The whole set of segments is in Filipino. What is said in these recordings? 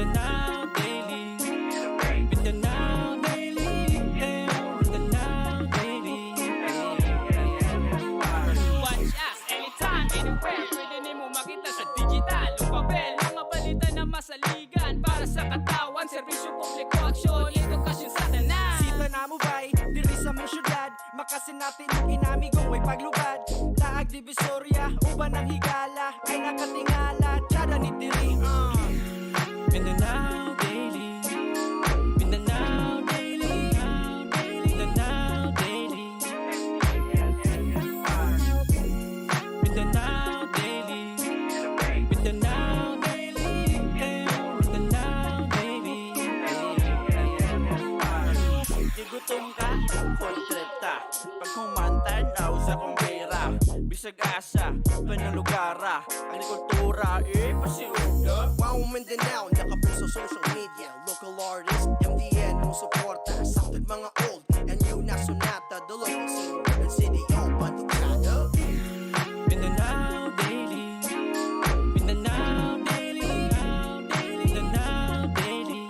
Mindanao Daily, Mindanao Daily, Mindanao Daily. Watch us anytime, anywhere. Pwede mo makita sa digital o papel. Mga balita na masaligan para sa katawan. Serbisyo publiko, aksyon, edukasyon sa tanan. Sita na mo ba'y diri sa mong syudad? Makasin natin ang inamigong may paglubad. Taag Divisoria, uban ng higala ay nakatingala, tsada ni diri. Mindanao Daily, Mindanao Daily, Mindanao Daily, Mindanao Daily, Mindanao Daily, Mindanao Daily. Di gutom ka, kontreta. Pag humantan, aw sa kumbera. Bisag asa, panalugara. Agrikultura, pasiuga. Wow, Mindanao, nakapost sa social media. Local artist, MDN, mong suporta. Sounded mga old and new na sonata. The local scene, urban city, Pantugada. Mindanao Daily, Mindanao Daily, Mindanao Daily,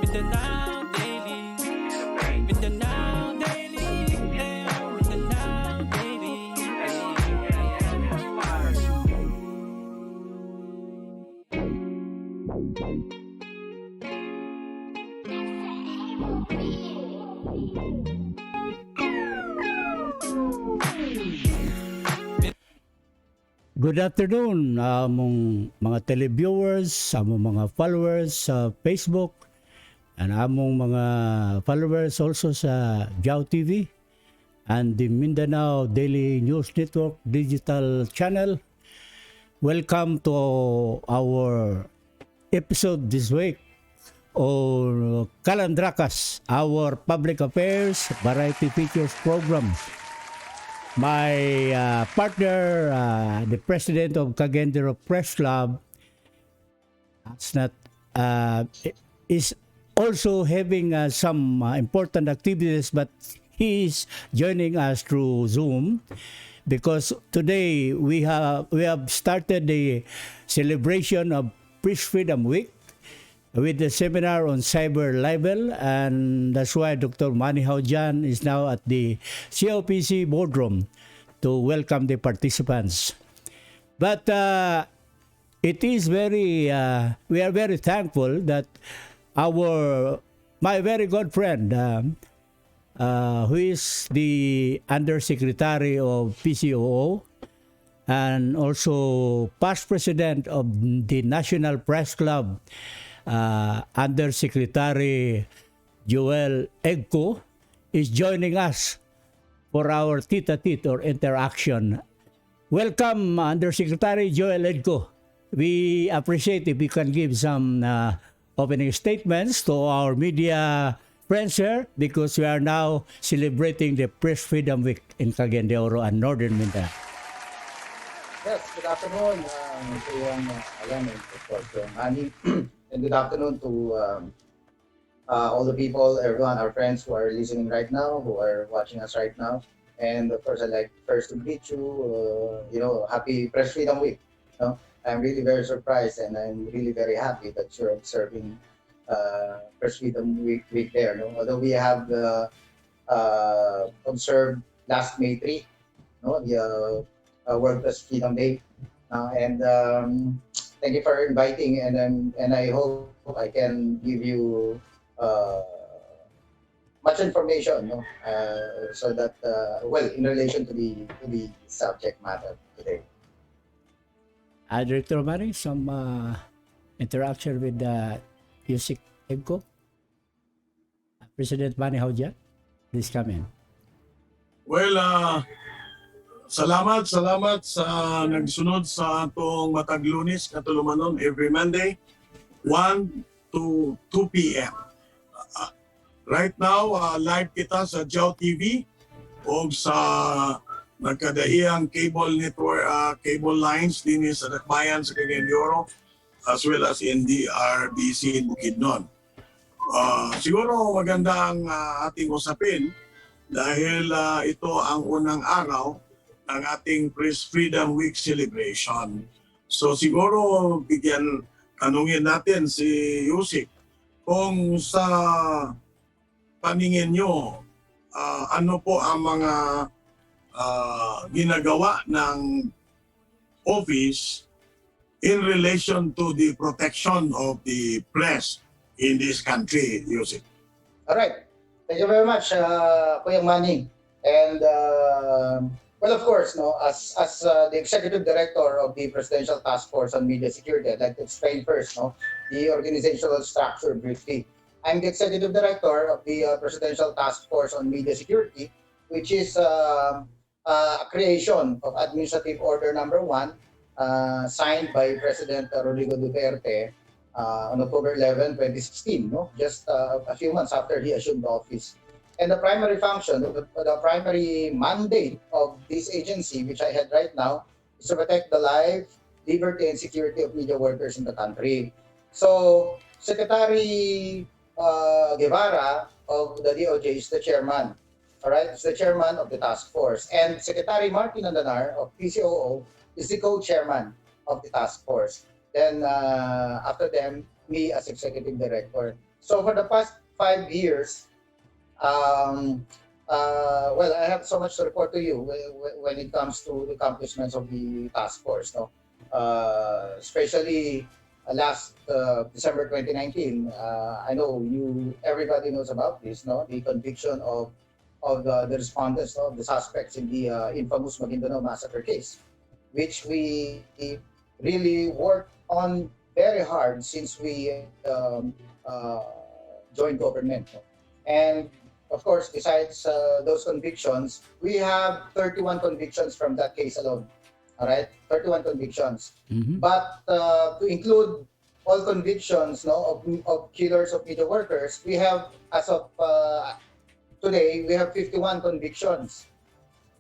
Mindanao Daily, Mindanao Daily, Mindanao Daily. Good afternoon, among mga televiewers, among mga followers sa Facebook, and among mga followers also sa Jau TV and the Mindanao Daily News Network digital channel. Welcome to our episode this week on Kalandrakas, our public affairs variety features program. My partner, the president of Cagayan Press Club, is also having some important activities, but he is joining us through Zoom because today we have started the celebration of Press Freedom Week with the seminar on cyber libel, and that's why Dr. Manny Haujan is now at the COPC boardroom to welcome the participants. But it is we are very thankful that my very good friend, who is the Undersecretary of PCOO and also past president of the National Press Club, Undersecretary Joel Edco, is joining us for our tete-a-tete or interaction. Welcome, Undersecretary Joel Edco. We appreciate if you can give some opening statements to our media friends here because we are now celebrating the Press Freedom Week in Cagayan de Oro and Northern Mindanao. Yes, good afternoon to Alan and of course Manny. And good afternoon to all the people, everyone, our friends who are listening right now, who are watching us right now. And of course, I'd like first to greet you, happy Press Freedom Week. I'm really very surprised and I'm really very happy that you're observing Press Freedom Week there. No? Although we have observed last May 3, the World Press Freedom Day. And thank you for inviting, and I hope I can give you much information, so that in relation to the subject matter today. Director Manny, some interaction with Yusik Edco. President Manny Haujan, please come in. Well, salamat sa nagsunod sa atong matag Lunes katulumanon every Monday 1 to 2 p.m. Right now, live kita sa Jau TV o sa nagkadahiyang cable network, cable lines din sa Dakbayan sa Cagayan de Oro as well as in the RBC in Bukidnon. Siguro maganda ang ating usapin dahil ito ang unang araw ng ating Press Freedom Week celebration. So siguro tanungin natin si Yusik kung sa paningin nyo, ano po ang mga ginagawa ng office in relation to the protection of the press in this country, Yusik? All right. Thank you very much, Kuya Manny. And well, of course, no, as the executive director of the Presidential Task Force on Media Security, I'd like to explain first, no, the organizational structure briefly. I'm the executive director of the Presidential Task Force on Media Security, which is a creation of Administrative Order Number 1, signed by President Rodrigo Duterte on October 11, 2016, no? Just a few months after he assumed office. And the primary function, the primary mandate of this agency, which I had right now, is to protect the life, liberty, and security of media workers in the country. So, Secretary Guevara of the DOJ is the chairman. All right, it's the chairman of the task force. And Secretary Martin Andanar of PCOO is the co-chairman of the task force. Then after them, me as executive director. So for the past 5 years, well, I have so much to report to you when it comes to the accomplishments of the task force. No, especially last December 2019. I know everybody knows about this. No, the conviction of the respondents, no, the suspects in the infamous Mindanao massacre case, which we really worked on very hard since we joined government. No? And of course, besides those convictions, we have 31 convictions from that case alone. All right, 31 convictions. But to include all convictions, no, of killers of media workers, we have, as of today, we have 51 convictions.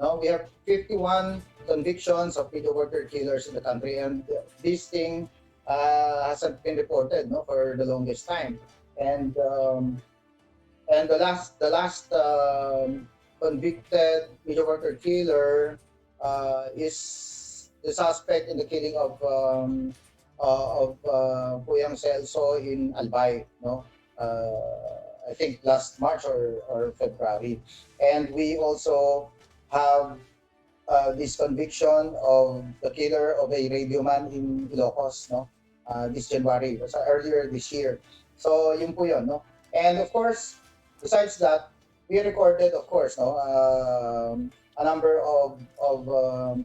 No, we have 51 convictions of media worker killers in the country, and this thing hasn't been reported, no, for the longest time. And the last convicted media worker killer is the suspect in the killing of Puyang Celso in Albay, no. I think last March or February. And we also have this conviction of the killer of a radio man in Ilocos, no? This January, so earlier this year. So yun po yun, no? And of course, besides that, we recorded, of course, no, a number of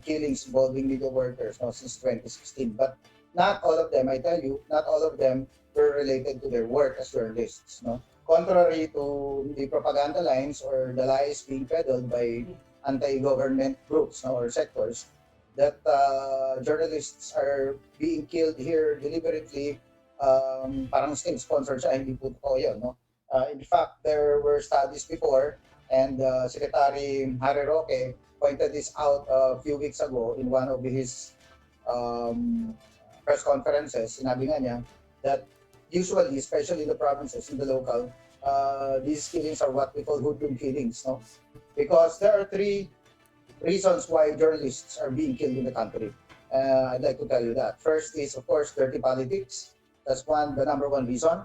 killings involving media workers, no, since 2016. But not all of them, I tell you, not all of them were related to their work as journalists, no? Contrary to the propaganda lines or the lies being peddled by anti-government groups, no, or sectors, that journalists are being killed here deliberately, parang sponsored siya, hindi po totoo yun, no? In fact, there were studies before, and Secretary Harry Roque pointed this out a few weeks ago in one of his press conferences. Sinabi nga niya that usually, especially in the provinces, in the local, these killings are what we call hoodlum killings, no? Because there are 3 reasons why journalists are being killed in the country. I'd like to tell you that. First is, of course, dirty politics. That's the number one reason.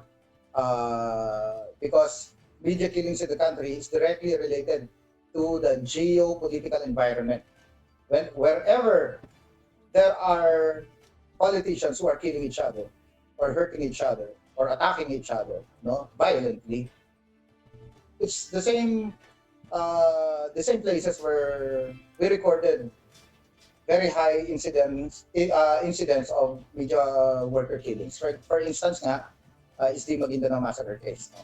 Because media killings in the country is directly related to the geopolitical environment. Wherever there are politicians who are killing each other, or hurting each other, or attacking each other, no, violently, it's the same places where we recorded very high incidents of media worker killings. For instance, nga, is the Mindanao massacre case. No?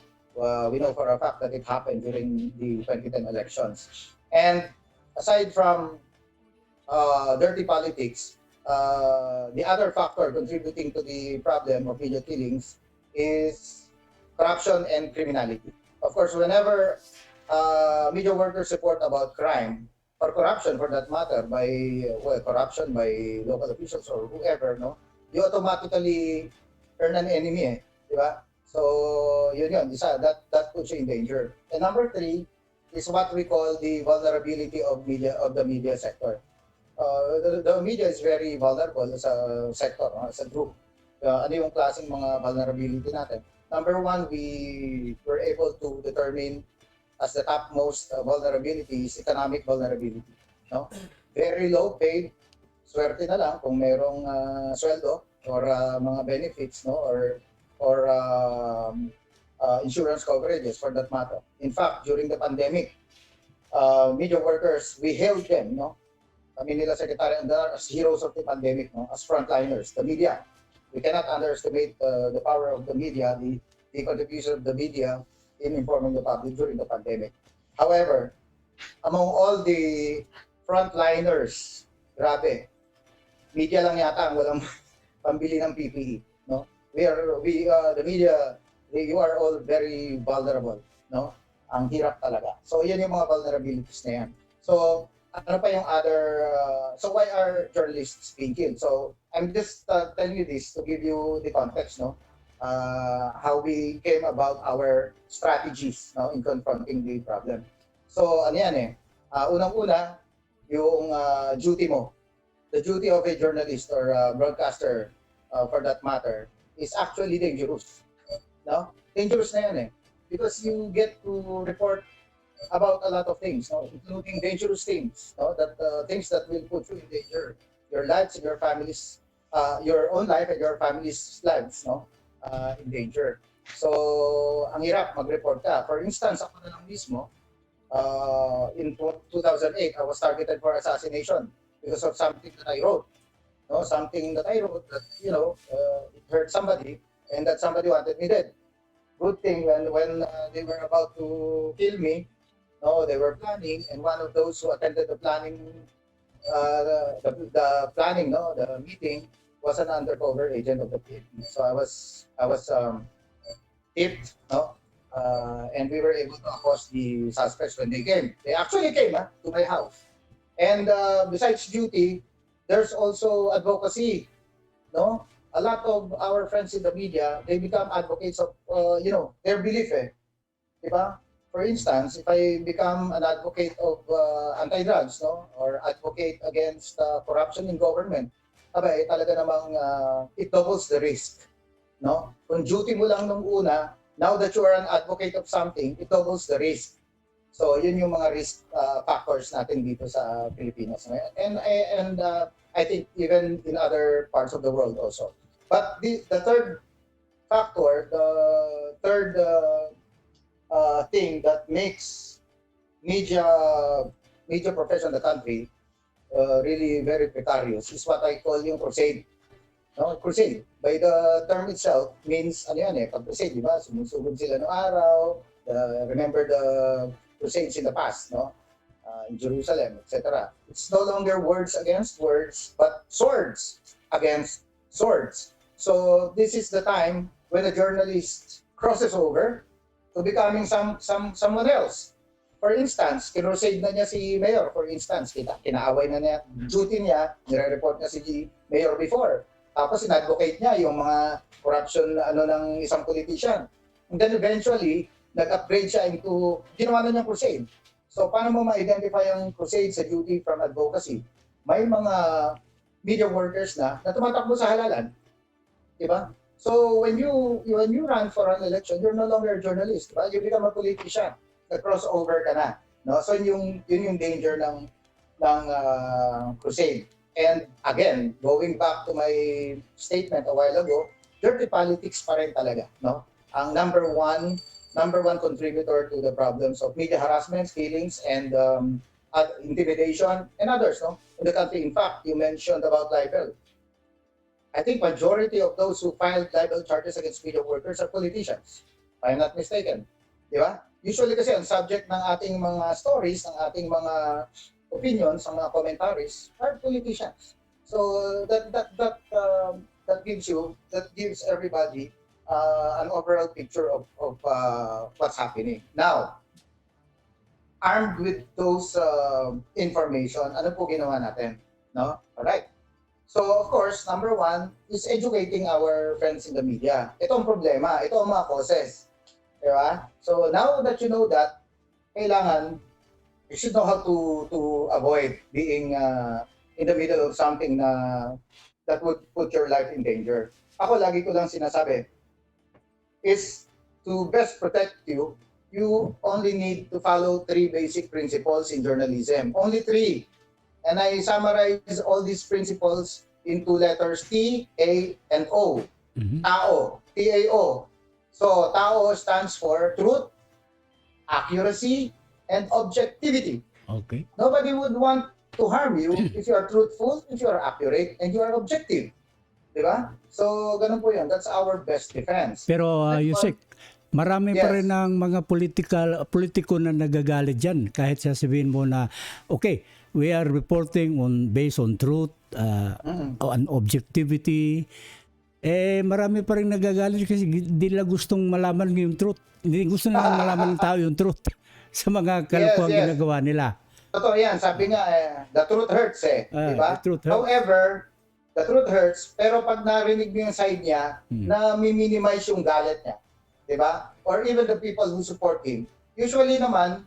We know for a fact that it happened during the 2010 elections. And aside from dirty politics, the other factor contributing to the problem of media killings is corruption and criminality. Of course, whenever media workers report about crime or corruption, for that matter, corruption by local officials or whoever, no, you automatically earn an enemy, eh, di ba? So yun, that puts you in danger. And number 3 is what we call the vulnerability of the media sector. the media is very vulnerable as a sector, as a group. Ano yung klaseng mga vulnerability natin? Number one, we were able to determine as the topmost vulnerability is economic vulnerability. No? Very low paid, swerte na lang kung merong sweldo or mga benefits, no, or insurance coverages for that matter. In fact, during the pandemic, media workers, we hailed them, no, kami nila Secretary Andar as heroes of the pandemic, no, as frontliners, the media. We cannot underestimate the power of the media, the contribution of the media in informing the public during the pandemic. However, among all the frontliners, grabe, media lang yata ang walang pambili ng PPE, no? The media, you are all very vulnerable, no? Ang hirap talaga. So yan yung mga vulnerabilities na yan. So ano pa yung other, so why are journalists being killed? So I'm just telling you this to give you the context, no? How we came about our strategies, no, in confronting the problem. So ano yan eh, unang-una, yung duty mo. The duty of a journalist or broadcaster, for that matter, is actually dangerous. No? Dangerous na yan eh. Because you get to report about a lot of things, no? Including dangerous things, no? That things that will put you in danger, your lives and your families, your own life and your family's lives, no? In danger. So, ang hirap mag-report ka. For instance, ako na lang mismo, in 2008, I was targeted for assassination because of something that I wrote. No, something that I wrote that, you know, it hurt somebody and that somebody wanted me dead. Good thing when they were about to kill me, no, they were planning, and one of those who attended the planning, the planning, no, the meeting, was an undercover agent of the PNP. So I was tipped, no, and we were able to accost the suspects when they came. They actually came to my house. And besides duty, there's also advocacy, no? A lot of our friends in the media, they become advocates of, you know, their belief, eh. Diba? For instance, if I become an advocate of anti-drugs, no, or advocate against corruption in government, abay, talaga namang it doubles the risk, no? Kung duty mo lang nung una, now that you are an advocate of something, it doubles the risk. So, yun yung mga risk factors natin dito sa Pilipinas. And I think even in other parts of the world also. But the third factor, the third thing that makes media profession in the country really very precarious is what I call yung crusade. No, crusade. By the term itself means ano yan eh, pag crusade, di ba? Sumusugod sila noong araw. Remember the crusades in the past, no? In Jerusalem, etc. It's no longer words against words, but swords against swords. So this is the time when a journalist crosses over to becoming someone else. For instance, kinrusade na niya si Mayor. For instance, kinaaway na niya, duty niya, nire-report niya si Mayor before. Tapos in-advocate niya yung mga corruption ng isang politician. And then eventually, nag-upgrade siya into, ginawa na niyang crusade. So paano mo ma-identify ang crusade sa duty from advocacy? May mga media workers na tumatakbo sa halalan. Diba? So when you run for an election, you're no longer a journalist. Diba? You become a politician. Nag-crossover ka na. No? So yun yung danger ng crusade. And again, going back to my statement a while ago, dirty politics pa rin talaga. No? Ang number one contributor to the problems of media harassment, killings, and intimidation, and others, no, in the country. In fact, you mentioned about libel. I think majority of those who filed libel charges against media workers are politicians, if I'm not mistaken. Di ba? Usually kasi ang subject ng ating mga stories, ng ating mga opinions, ng mga commentaries are politicians. So that gives everybody an overall picture of what's happening. Now, armed with those information, ano po ginawa natin? No? Alright. So, of course, number one is educating our friends in the media. Ito ang problema. Ito ang mga causes. Diba? So, now that you know that, kailangan, you should know how to avoid being in the middle of something na that would put your life in danger. Ako, lagi ko lang sinasabi, is to best protect you, you only need to follow 3 basic principles in journalism. Only 3. And I summarize all these principles into letters T, A, and O. Mhm. Tao, T-A-O. So, Tao stands for truth, accuracy, and objectivity. Okay. Nobody would want to harm you if you are truthful, if you are accurate, and you are objective. Di ba? So, ganun po yun. That's our best defense. Pero Yusek, marami pa Yes. rin ng mga politiko na nagagalit dyan. Kahit sasabihin mo na, okay, we are reporting based on truth, on objectivity. Marami pa rin nagagalit kasi hindi nila gustong malaman yung truth. Hindi gusto nila malaman ng tao yung truth sa mga kalokohang Yes. ginagawa nila. Totoo yan. Sabi nga, the truth hurts eh. Di ba? The truth hurts. However, the truth hurts, pero pag narinig mo yung side niya, na minimize yung galit niya. Di ba? Or even the people who support him. Usually naman,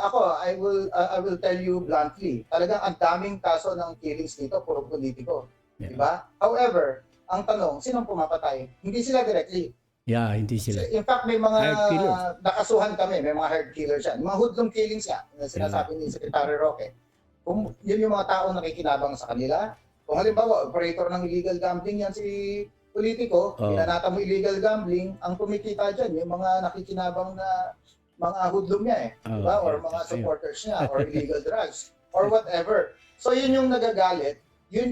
ako, I will tell you bluntly, talagang ang daming kaso ng killings dito, puro politiko. Yeah. Di ba? However, ang tanong, sinong pumapatay? Hindi sila directly. Yeah, hindi sila. In fact, may mga Hired killer. nakasuhan kami, may mga hired killers yan. Mga hoodlum killings yan, na sinasabi ni Secretary Roque. Kung yun yung mga taong nakikinabang sa kanila, kung halimbawa, operator ng illegal gambling yan si politiko, pinanata mo illegal gambling, ang kumikita dyan, yung mga nakikinabang na mga hoodlum niya diba? Or mga supporters niya, or illegal drugs, or whatever. So yun yung nagagalit, yun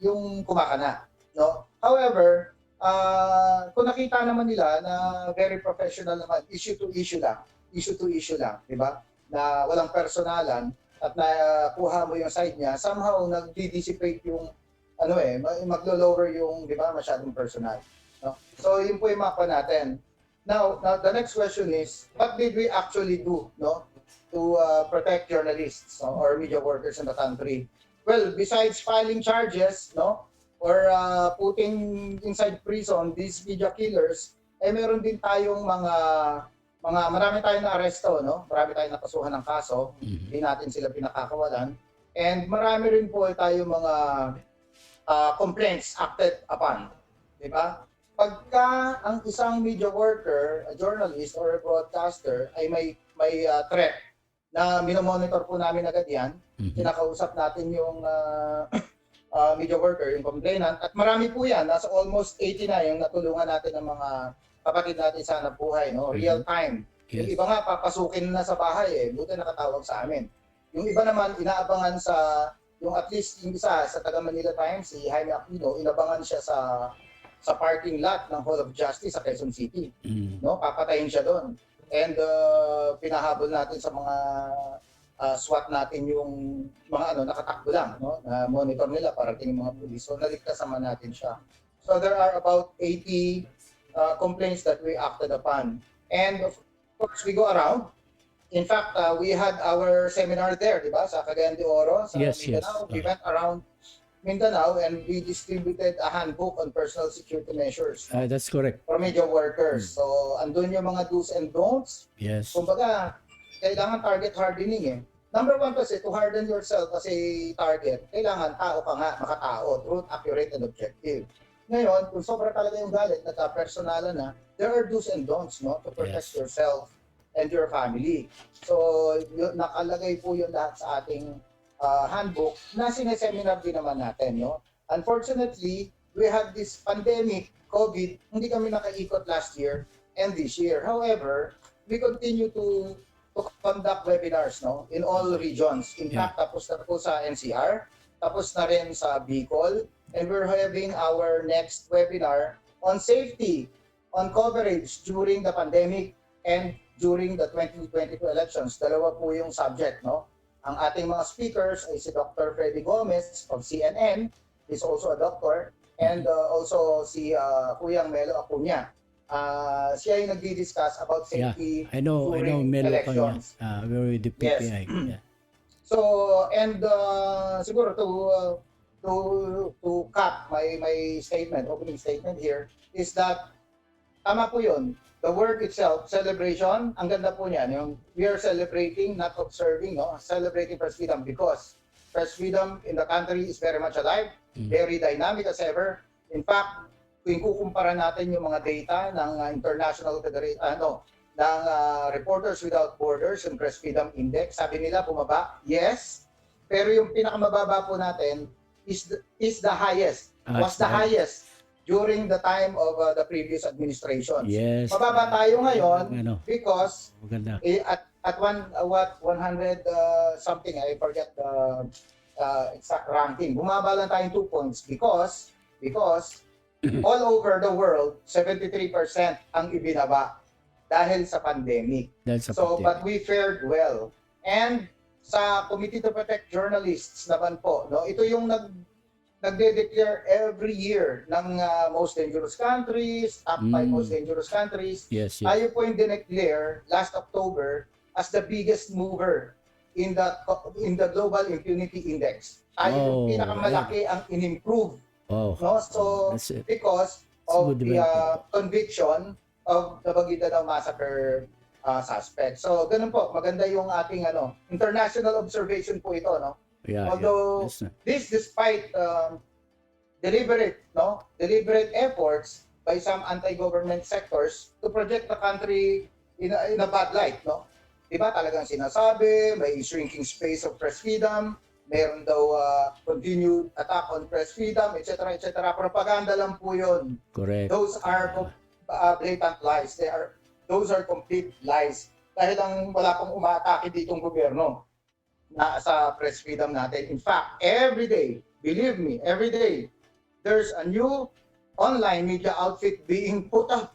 yung kumakana. No? However, kung nakita naman nila na very professional naman, issue to issue lang, di ba? Na walang personalan at nakuha mo yung side niya, somehow nag-dissipate yung maglo-lower yung, di ba, masyadong personal. No? So yun po yung mapa natin. Now the next question is, what did we actually do, no, to protect journalists, no, or media workers in the country? Well, besides filing charges, no, or putting inside prison these media killers, meron din tayong marami tayong na-aresto, no? Marami tayong nakasuhan ng kaso, hindi natin sila pinakakawalan. And marami rin po tayong mga complaints acted upon, di ba? Pagka ang isang media worker, a journalist or a broadcaster ay may threat na minomonitor po namin agad yan, kinakausap natin yung media worker, yung complainant, at marami po yan, nasa almost 80 na yung natulungan natin ng mga kapatid natin sa hanap buhay, no? Real time. Yes. Yung iba nga, papasukin na sa bahay buti nakatawag sa amin. Yung iba naman, inaabangan yung at least yung isa sa taga Manila Times, si Jaime Aquino, inabangan siya sa parking lot ng Hall of Justice sa Quezon City. No? Papatayin siya doon. And pinahabol natin sa mga SWAT natin yung mga nakatakbo lang, no? Na monitor nila para tingin mga pulis. So naligtas naman natin siya. So there are about 80 complaints that we acted upon. And of course, we go around. In fact, we had our seminar there, di ba? Sa Cagayan de Oro, sa Mindanao. We went around Mindanao and we distributed a handbook on personal security measures That's correct. for media workers. So andun yung mga do's and don'ts. Yes. Kumbaga, kailangan target hardening Number one kasi, to harden yourself as a target, kailangan tao ka nga, makatao, truth, accurate, and objective. Ngayon, kung sobra talaga yung galit, nagka-personalan na, there are do's and don'ts, no, to protect yourself and your family. So, nakalagay po yun lahat sa ating handbook na sineseminar din naman natin, no. Unfortunately, we had this pandemic, COVID, hindi kami nakaikot last year and this year. However, we continue to conduct webinars, no, in all regions. In fact, tapos na po sa NCR, tapos na rin sa Bicol, and we're having our next webinar on safety, on coverage during the pandemic and during the 2022 elections. Dalawa po yung subject, no. Ang ating mga speakers ay si Dr. Freddy Gomez of CNN, he's also a doctor, and also si Kuyang Melo Acuña. Siya yung nagdi-discuss about safety I know Melo elections. We're with the PPI. Yes. So, and siguro to cap my statement, opening statement here, is that tama po yun. The word itself, celebration, ang ganda po niyan. Yung we are celebrating, not observing, no? Celebrating press freedom because press freedom in the country is very much alive, very dynamic as ever. In fact, kung kukumpara natin yung mga data ng International Federation, ng Reporters Without Borders, yung Press Freedom Index, sabi nila bumaba, yes, pero yung pinakamababa po natin is the highest, was the highest during the time of the previous administrations. Yes. Mababa tayo ngayon Ano? because Maganda. at 100 something, I forget the exact ranking. Bumaba lang tayong 2 points because all over the world, 73% ang ibinaba dahil sa pandemic. Dahil sa So, pandemic. but we fared well. And sa Committee to Protect Journalists naman po, no, ito yung nagde-declare every year ng most dangerous countries, top 5 most dangerous countries. Yes, yes. Tayo po yung dineclare last October as the biggest mover in the Global Impunity Index. Tayo yung pinakamalaki ang in-improve. Oh, No? So, that's it. because It's of good the development. conviction of the Mindanao Massacre suspect. So, ganun po. Maganda yung ating international observation po ito, no? Yeah, Although, yeah. this despite deliberate efforts by some anti-government sectors to project the country in a bad light, no? Diba talagang sinasabi, may shrinking space of press freedom, meron daw continued attack on press freedom, etc., etc. Propaganda lang po yun. Correct. Those are blatant lies. Those are complete lies. Dahil wala pang umaatake ditong gobyerno na sa press freedom natin. In fact, every day, believe me, every day, there's a new online media outfit being put up.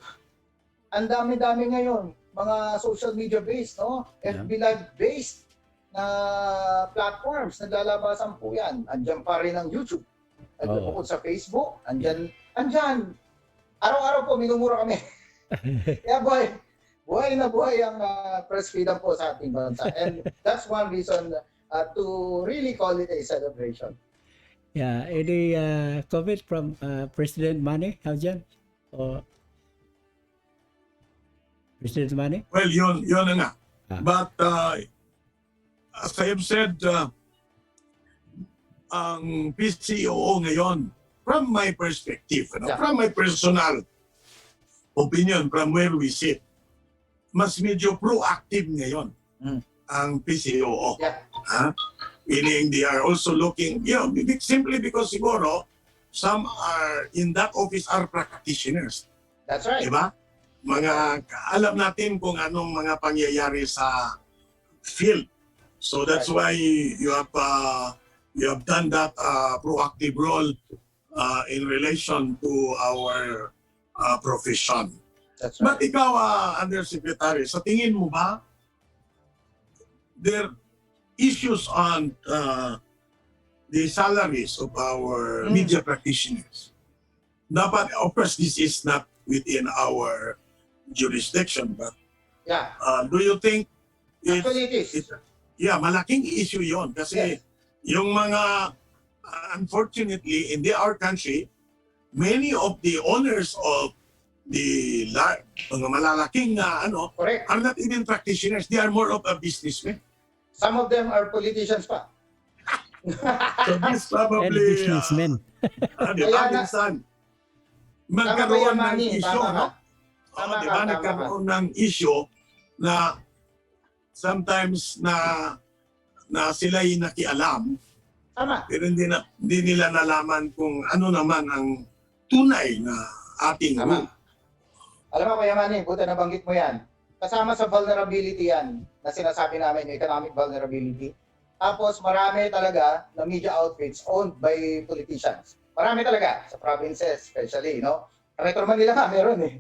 Ang dami-dami ngayon, mga social media based, no? FB Live based na platforms, naglalabasan po yan. Andiyan pa rin ang YouTube. Bukod sa Facebook, andyan. Araw-araw po, minumura kami. Kaya buhay na buhay ang press freedom po sa ating bansa. And that's one reason to really call it a celebration. Yeah, any comment from President Manny, Howjan? Or President Manny? Well, yun na nga. Ah. But as I have said, ang PCOO ngayon, from my perspective, from my personal opinion, from where we sit, mas medyo proactive ngayon ang PCOO. Yeah. Meaning they are also looking, simply because siguro, some are in that office are practitioners. That's right. Diba? Alam natin kung anong mga pangyayari sa field. So that's why you have done that proactive role in relation to our profession. That's right. But ikaw, Undersecretary, sa tingin mo ba there issues on the salaries of our media practitioners? Dapat, of course, this is not within our jurisdiction, but Yeah. do you think Actually, it is. malaking issue yon kasi Yes. yung mga unfortunately in our country, many of the owners of the mga malalaking Correct. are not even practitioners. They are more of a businessman. Some of them are politicians pa. So this And probably businessmen. di ba, Kaya na- minsan Tama magkaroon ba yan, ng Manny? issue, Tama no? ka. Tama Di ka, ba, tama nagkaroon ng issue na sometimes na sila'y nakialam, Tama. pero hindi nila nalaman kung ano naman ang tunay na ating Tama. rule. Alam mo, Kuya Manny, buti nabanggit mo yan. Kasama sa vulnerability yan na sinasabi namin, yung economic vulnerability. Tapos marami talaga na media outfits owned by politicians. Marami talaga sa provinces especially, no? Metro Manila nga, meron eh.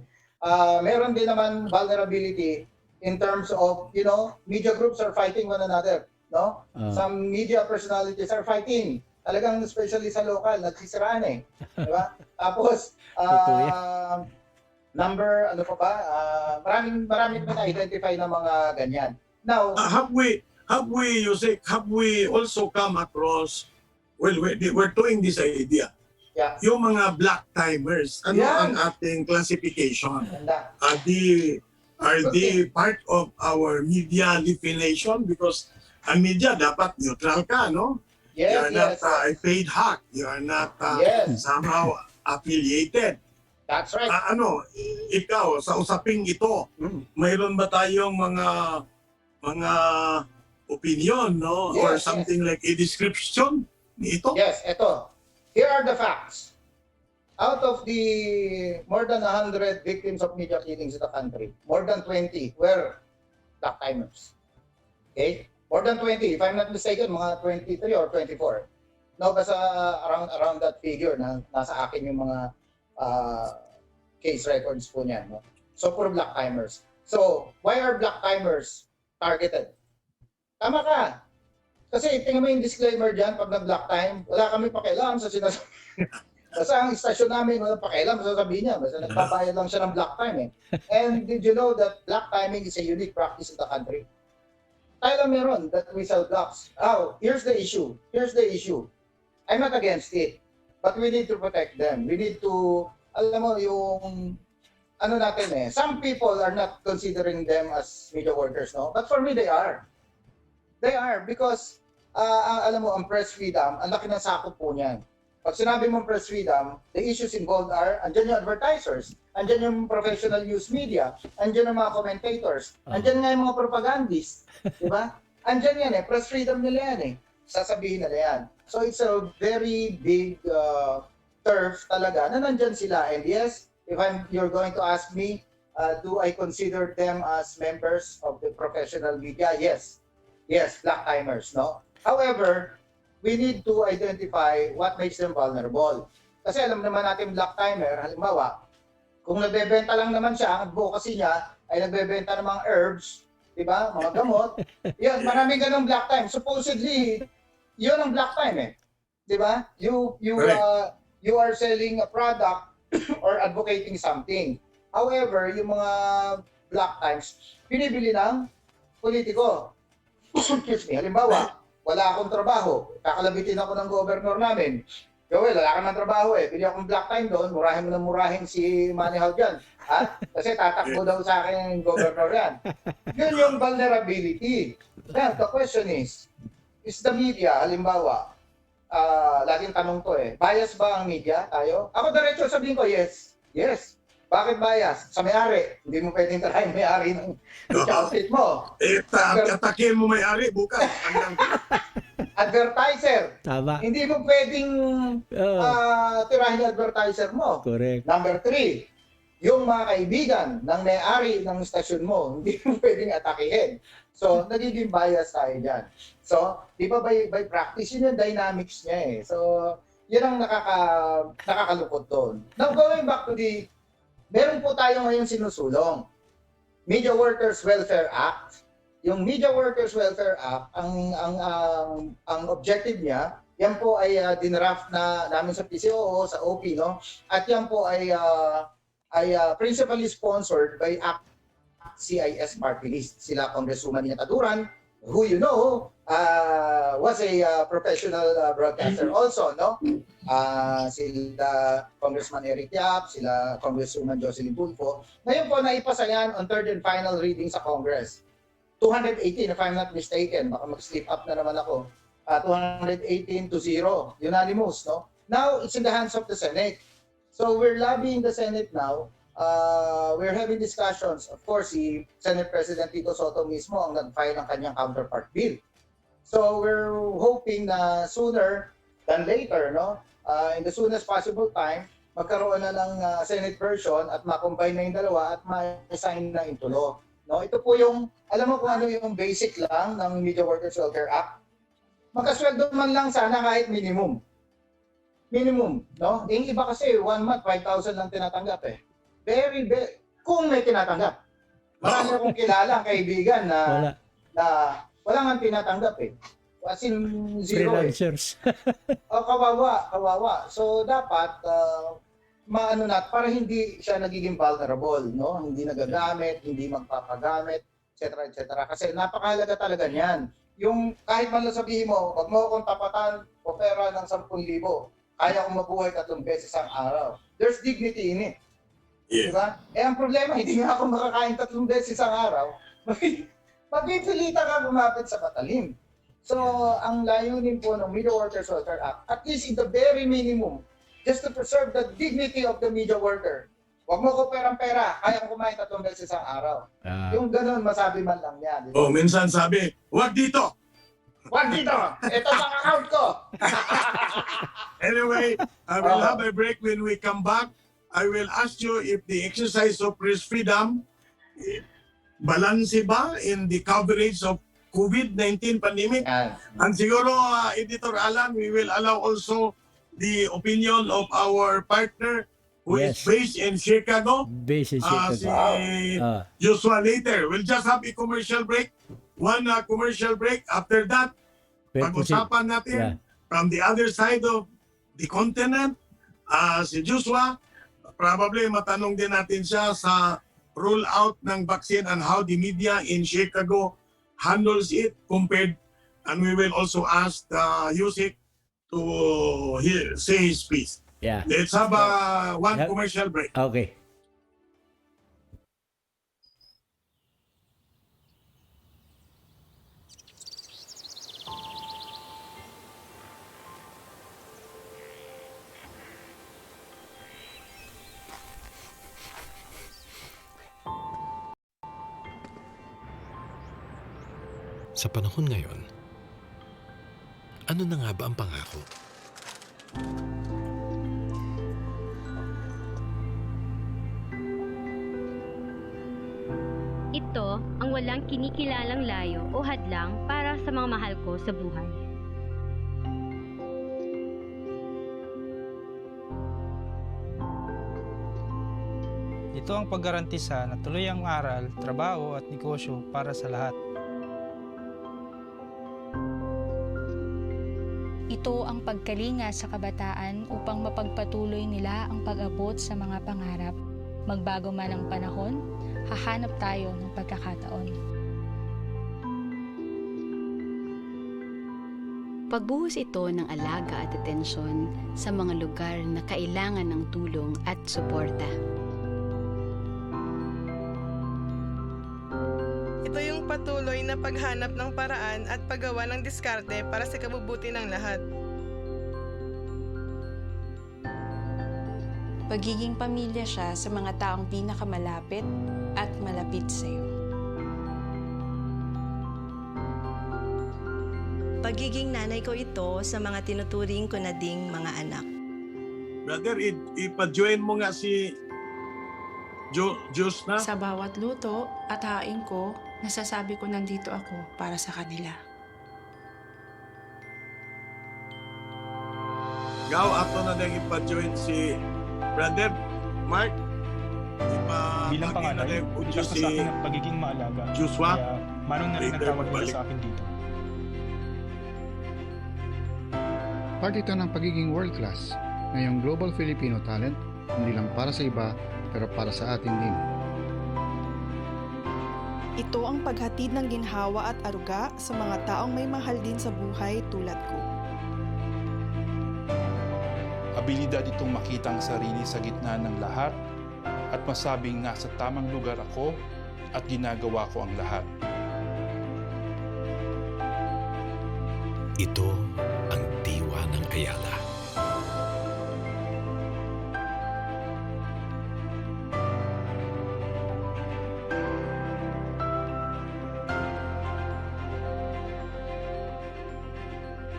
Meron din naman vulnerability in terms of, media groups are fighting one another, no? Some media personalities are fighting. Talagang especially sa local, nagsisiraan eh. Diba? Tapos, number, ano pa ba? Maraming na-identify na mga ganyan. Now, Have we, Yusek, have we also come across, we're doing this idea, yeah, yung mga black timers, ano Yeah. ang ating classification? ganda. Are they part of our media definition? Because ang media dapat neutral ka, no? You Yes, are not yes, yes. a paid hack. You are not Yes. somehow affiliated. That's right. Ano, ikaw, sa usaping ito, mayroon ba tayong mga opinion, no? Or Yes, something like a description nito? Yes, eto. Here are the facts. Out of the more than 100 victims of media killings in the country, more than 20 were black timers. Okay? More than 20, if I'm not mistaken, mga 23 or 24. No, basta around that figure na nasa akin yung mga case records po niyan. No? So, puro black timers. So, why are black timers targeted? Tama ka. Kasi tingnan mo yung disclaimer dyan, pag na-black time, wala kami pakialam sa sinasabi. Basta ang istasyon namin, walang pakialam, sasabihin niya. Basta nagbabayad lang siya ng black time eh. And did you know that black timing is a unique practice in the country? Tayo lang meron that we sell blocks. Oh, here's the issue. Here's the issue. I'm not against it. But we need to protect them. We need to, alam mo, yung, ano natin eh, some people are not considering them as media workers, no? But for me, they are. They are because, alam mo, ang press freedom, ang laki ng sakop po niyan. Pag sinabi mong press freedom, the issues involved are, andyan yung advertisers, andyan yung professional news media, andyan yung mga commentators, andyan nga yung mga propagandists, di ba? Andyan yan eh, press freedom nila yan eh. Sasabihin nila yan. So it's a very big turf talaga na nandyan sila. And yes, if you're going to ask me, do I consider them as members of the professional media? Yes. Yes, black timers, no? However, we need to identify what makes them vulnerable. Kasi alam naman natin black timer, halimbawa, kung nagbebenta lang naman siya, ang advocacy niya ay nagbebenta ng mga herbs, di ba? Mga gamot. Yan, maraming ganong black time. Supposedly, yun ang black time eh. Di ba? You are selling a product or advocating something. However, yung mga black times, binibili ng politiko. Excuse me, halimbawa, wala akong trabaho, kakalabitin ako ng governor namin. Joel, wala ka ng trabaho eh, bili akong black time doon, murahin mo na murahin si Manny Hao dyan. Ha? Kasi tatakbo daw sa akin yung governor yan. Yun yung vulnerability. Now, the question is the media, halimbawa, laging tanong to eh, bias ba ang media tayo? Ako diretso sabihin ko, yes. Yes. Bakit bias? Sa may-ari. Hindi mo pwedeng tarahin may-ari ng outfit mo. Atakin mo may-ari bukas. Advertiser. Tama. Hindi mo pwedeng tirahin yung advertiser mo. Correct. Number 3, yung mga kaibigan ng may-ari ng istasyon mo, hindi mo pwedeng atakihin. So, nagiging bias tayo dyan. So, di ba by practice, yun yung dynamics niya eh. So, yun ang nakakalukot doon. Now, going back to meron po tayo ngayon sinusulong. Media Workers Welfare Act. Yung Media Workers Welfare Act, ang objective niya, yan po ay dinraft na namin sa PCOO, sa OP, no? At yan po ay principally sponsored by CIS Party List. Sila Congresswoman Nina Taduran, who you know, was a professional broadcaster also, no? Sila Congressman Eric Yap, sila Congresswoman Jocelyn Tulfo. Ngayon po, naipasa yan on third and final reading sa Congress. 218, if I'm not mistaken, baka mag-slip up na naman ako. 218 to 0, unanimous, no? Now, it's in the hands of the Senate. So, we're lobbying the Senate now. We're having discussions. Of course, si Senate President Tito Soto mismo ang nag-file ng kanyang counterpart bill. So we're hoping na sooner than later, no? In the soonest possible time, magkaroon na ng Senate version at ma-combine na yung dalawa at ma-assign na into law. No? Ito po yung, alam mo kung ano yung basic lang ng Media Workers Welfare Act? Magkasweldo man lang sana kahit minimum. Minimum, no? Yung iba kasi 1 month, 5,000 lang tinatanggap eh. Very, kung may tinatanggap. Marami akong kilala, kaibigan na wala nga tinatanggap eh. As in, zero Freelancers. Kawawa. So, dapat, maano natin, para hindi siya nagiging vulnerable, no? Hindi nagagamit, hindi magpapagamit, etc. Kasi napakahalaga talaga niyan. Yung kahit man lang sabihin mo, wag mo akong tapatan o pera ng 10,000, kaya kong mabuhay 3 beses ang araw. There's dignity in it. Yeah. Diba? Eh, ang problema, hindi nga ako makakain 3 beses ang araw. Magpipilitan ka lumapit sa patalim. So, ang layunin po ng Media Workers Welfare Act, at least in the very minimum, just to preserve the dignity of the media worker. Huwag mo ko perang-pera, kaya kumain 3 beses isang araw. Yung ganun, masabi man lang yan. Di ba? Oh, minsan sabi, wag dito. Wag dito! Ito ang account ko! Anyway, I will have a break. When we come back, I will ask you if the exercise of press freedom balance ba in the coverage of COVID-19 pandemic? Yan. And siguro, Editor Alan, we will allow also the opinion of our partner who is Yes. based in Chicago. Basic Si Joshua later. We'll just have a commercial break. One commercial break. After that, pag-usapan natin from the other side of the continent. Si Joshua, probably matanong din natin siya sa rollout ng vaccine and how the media in Chicago handles it compared, and we will also ask Yusik to say his piece. Yeah. Let's have one commercial break. Okay. Sa panahon ngayon, ano na nga ba ang pangako? Ito ang walang kinikilalang layo o hadlang para sa mga mahal ko sa buhay. Ito ang paggarantisa na tuloy ang aral, trabaho at negosyo para sa lahat. Ito ang pagkalinga sa kabataan upang mapagpatuloy nila ang pag-abot sa mga pangarap. Magbago man ang panahon, hahanap tayo ng pagkakataon. Pagbuhos ito ng alaga at atensyon sa mga lugar na kailangan ng tulong at suporta. Ito yung patuloy na paghanap ng paraan at paggawa ng diskarte para sa kabubuti ng lahat. Pagiging pamilya siya sa mga taong pinakamalapit at malapit sa iyo. Pagiging nanay ko ito sa mga tinuturing ko na ding mga anak. Brother, ipa-join mo nga si Diyos na. Sa bawat luto at hain ko, nasasabi ko nandito ako para sa kanila. Gaw, ato na lang ipa-join si Brother Mark. Bilang panganay, udyas sa akin ang pagiging maalaga. Joshua, Kaya manong na rin ang tawag nila sa akin dito. Part ito ng pagiging world class, ngayong global Filipino talent, hindi lang para sa iba, pero para sa atin din. Ito ang paghatid ng ginhawa at aruga sa mga taong may mahal din sa buhay tulad ko. Abilidad itong makita ang sarili sa gitna ng lahat at masabing nasa tamang lugar ako at ginagawa ko ang lahat. Ito ang diwa ng Ayala.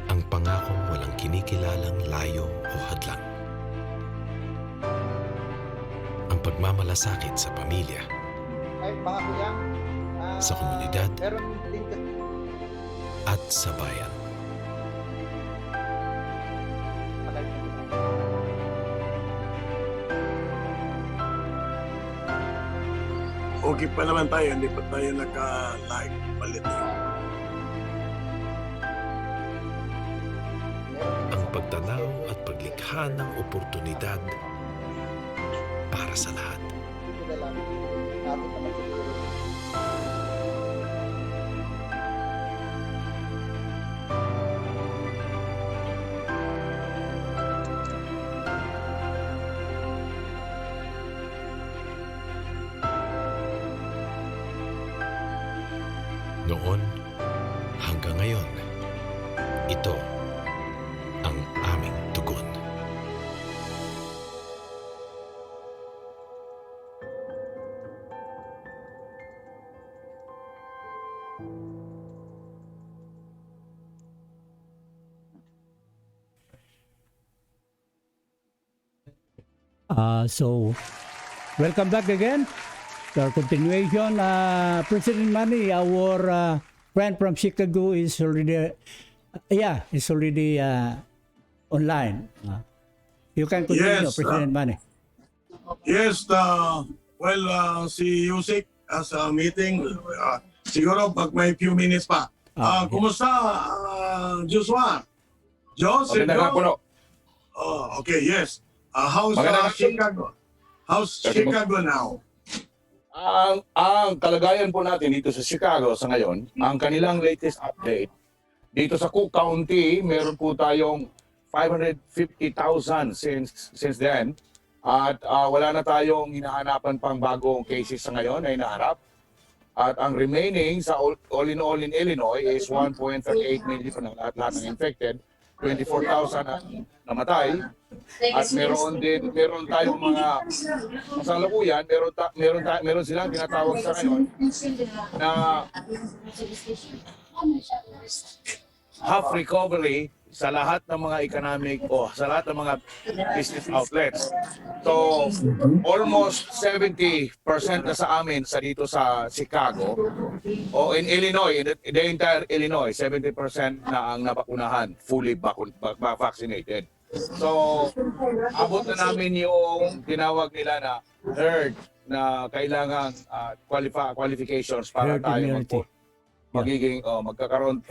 Ang pangakong walang kinikilalang layo o hadlang. Ang pagmamalasakit sa pamilya, Kahit mga kuyang, sa komunidad, meron din at sa bayan. Okay pa naman tayo, hindi pa tayo naka-live. Palit. Ang pagtanaw at paglikha ng oportunidad para sa lahat. Noon hanggang ngayon, Ito ang aming tugon. So, welcome back again to our continuation. President Manny, our friend from Chicago is already, online. You can continue, Yes, President Manny. Yes, si Yusik as a meeting, siguro pag may few minutes pa. Kumusta, Joshua? Magandang hapon, ho. Oh, okay, yes. How's Magandang hapon. Chicago? How's Chicago now? Ang kalagayan po natin dito sa Chicago sa ngayon, ang kanilang latest update, dito sa Cook County, meron po tayong 550,000 since then. At wala na tayong hinahanapan pang bagong cases sa ngayon na hinaharap. At ang remaining sa all in Illinois is 1.38 million ng lahat ng infected, 24,000 na namatay. At meron tayong mga kasalukuyan, meron silang tinatawag sa ngayon na half recovery sa lahat ng mga economic o sa lahat ng mga business outlets. So, almost 70% na sa amin sa dito sa Chicago o in Illinois, in the entire Illinois, 70% na ang nabakunahan, fully vaccinated. So, abot na namin yung tinawag nila na herd na kailangan qualifications para tayo magkakaroon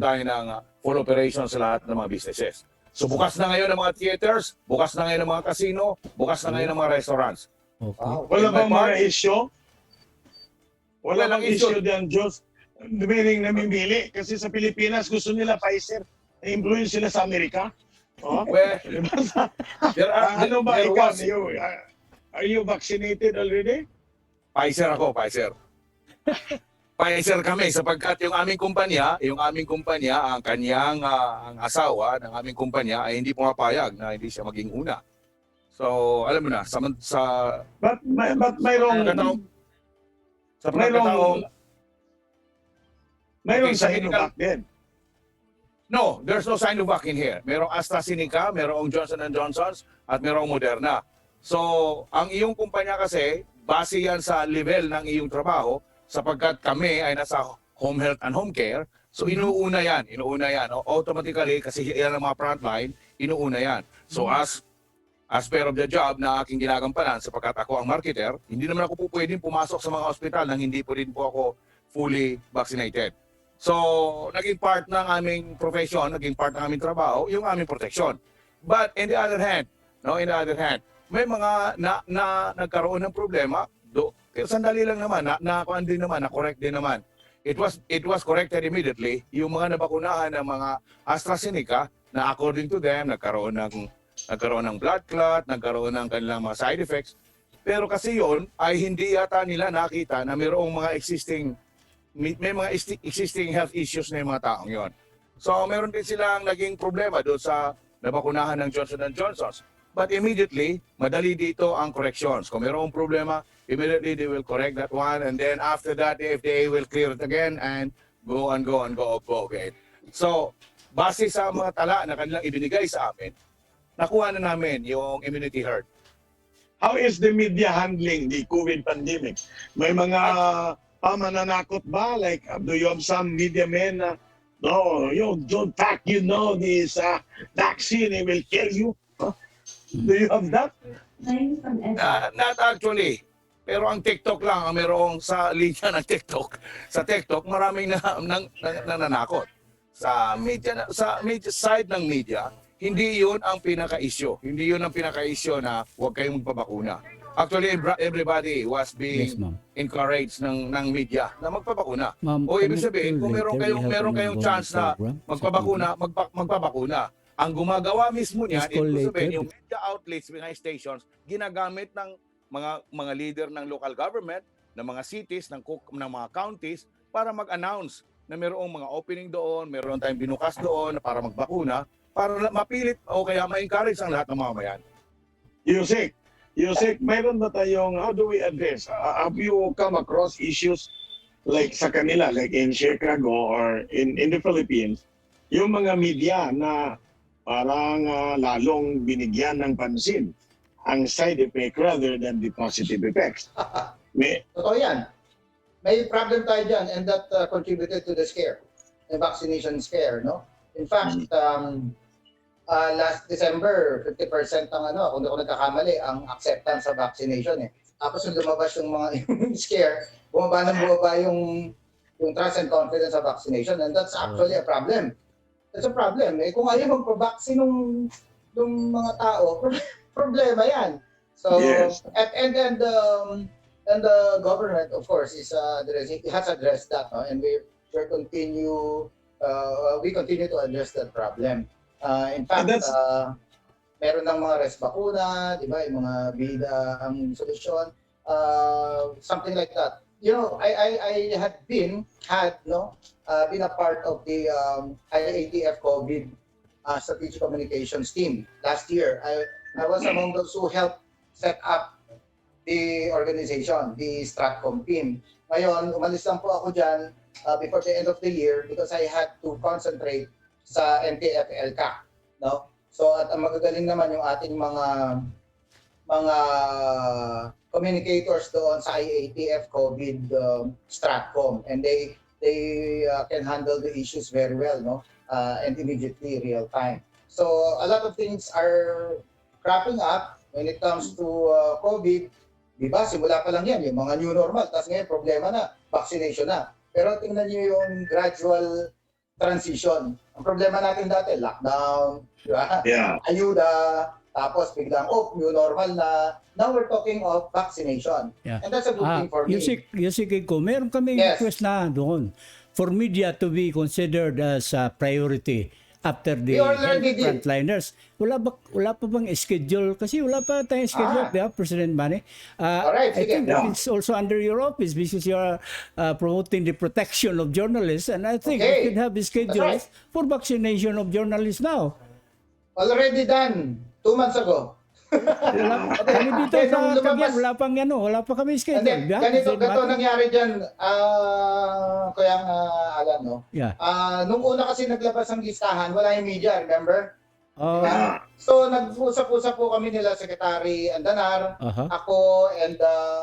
tayo ng full operation sa lahat ng mga businesses. So bukas na ngayon ang mga theaters, bukas na ngayon ang mga casino, bukas na ngayon ang mga restaurants. Okay. Wala bang mga issue? Wala bang issue diyan, Diyos? Meaning namimili. Kasi sa Pilipinas, gusto nila Pfizer. Influence sila sa Amerika. Oh? Well, ano ba ikaw? Are you vaccinated already? Pfizer ako, Pfizer. Pfizer kami sapagkat yung aming kumpanya, ang kanyang ang asawa ng aming kumpanya ay hindi pumapayag na hindi siya maging una. So, alam mo na, But mayroong Sinovac din. No, there's no Sinovac in here. Merong AstraZeneca, merong Johnson & Johnson's, at merong Moderna. So, ang iyong kumpanya kasi, base yan sa level ng iyong trabaho, sapagkat kami ay nasa home health and home care, so inuuna yan. Automatically, kasi yan ang mga frontline, inuuna yan. So as per of the job na aking ginagampanan, sapagkat ako ang marketer, hindi naman ako po pwedeng pumasok sa mga ospital nang hindi po rin po ako fully vaccinated. So, naging part ng aming profession, naging part ng aming trabaho, yung aming protection. But in the other hand, may mga nagkaroon ng problema, pero sandali lang naman, na-correct din naman. It was corrected immediately. Yung mga nabakunahan ng mga AstraZeneca, na according to them, nagkaroon ng blood clot, nagkaroon ng kanilang mga side effects. Pero kasi yon ay hindi yata nila nakita na mayroong mga existing health issues na yung mga taong yon. So meron din silang naging problema doon sa nabakunahan ng Johnson & Johnson's. But immediately, madali dito ang corrections. Kung mayroong problema, immediately they will correct that one, and then after that, the FDA will clear it again and go again. So, base sa mga tala na kanilang ibinigay sa amin, nakuha na namin yung immunity herd. How is the media handling the COVID pandemic? May mga pamananakot ba? Like, do you have some media men na, no, you don't pack, this vaccine, it will kill you? Huh? Do you have that? Not actually. Pero ang TikTok lang, ang merong sa linya ng TikTok. Sa TikTok, maraming nananakot. Sa media side ng media, hindi yun ang pinaka-issue. Hindi yun ang pinaka-issue na huwag kayong magpabakuna. Actually, everybody was being encouraged ng media na magpabakuna. O ibig sabihin, kung meron kayong chance na magpabakuna. Ang gumagawa mismo niyan, ibig sabihin, yung media outlets, mga stations, ginagamit ng mga leader ng local government, ng mga cities, ng mga counties, para mag-announce na mayroong mga opening doon, mayroon tayong binukas doon para magbakuna, para mapilit o kaya ma-encourage ang lahat ng mamamayan. Yusek, mayroon ba tayong, how do we address? Have you come across issues like sa kanila, like in Chicago or in the Philippines, yung mga media na parang lalong binigyan ng pansin ang side effect rather than the positive effects? Totoo yan. May problem tayo dyan, and that contributed to the scare, the vaccination scare, no? In fact, last December, 50% ang kung hindi ako nagkakamali, ang acceptance sa vaccination eh. Tapos yung lumabas yung mga yung scare, bumaba yung trust and confidence sa vaccination, and that's actually a problem. That's a problem. Eh, kung ayaw magpa-vaccine ng mga tao, problema yan. So, Yes. and the government, of course, has addressed that, no? And we continue to address that problem. In fact, meron ng mga res bakuna, di ba, yung mga bida ang solusyon, something like that. You know, I had been a part of the IATF COVID strategic communications team last year. I was among those who helped set up the organization, the Stratcom team. Ngayon, umalis lang po ako dyan before the end of the year because I had to concentrate sa NTF-ELCA, no? So at ang magagaling naman yung ating mga communicators doon sa IATF COVID Stratcom, and they can handle the issues very well, no? And immediately real time. So a lot of things are cropping up when it comes to COVID. Diba, simula pa lang yan, yung mga new normal, tapos ngayon problema na, vaccination na. Pero tingnan niyo yung gradual transition. Ang problema natin dati, lockdown, diba? Yeah. Ayuda, tapos biglang, new normal na. Now we're talking of vaccination. Yeah. And that's a good thing for me. Yusik Kiko, meron kami request na doon for media to be considered as a priority after the frontliners. Wala pa bang schedule? Kasi wala pa tayong schedule, President Manny. I think it's also under your office because you are promoting the protection of journalists, and I think we should have a schedule for vaccination of journalists now. Already done 2 months ago. Kami dito sa Cagayan, wala pa kami schedule. Ganito nangyari dyan, Kuya Alan, no? Yeah. Nung una kasi naglabas ang listahan, wala yung media, remember? So, nag-usap-usap po kami nila, Secretary Andanar, ako, and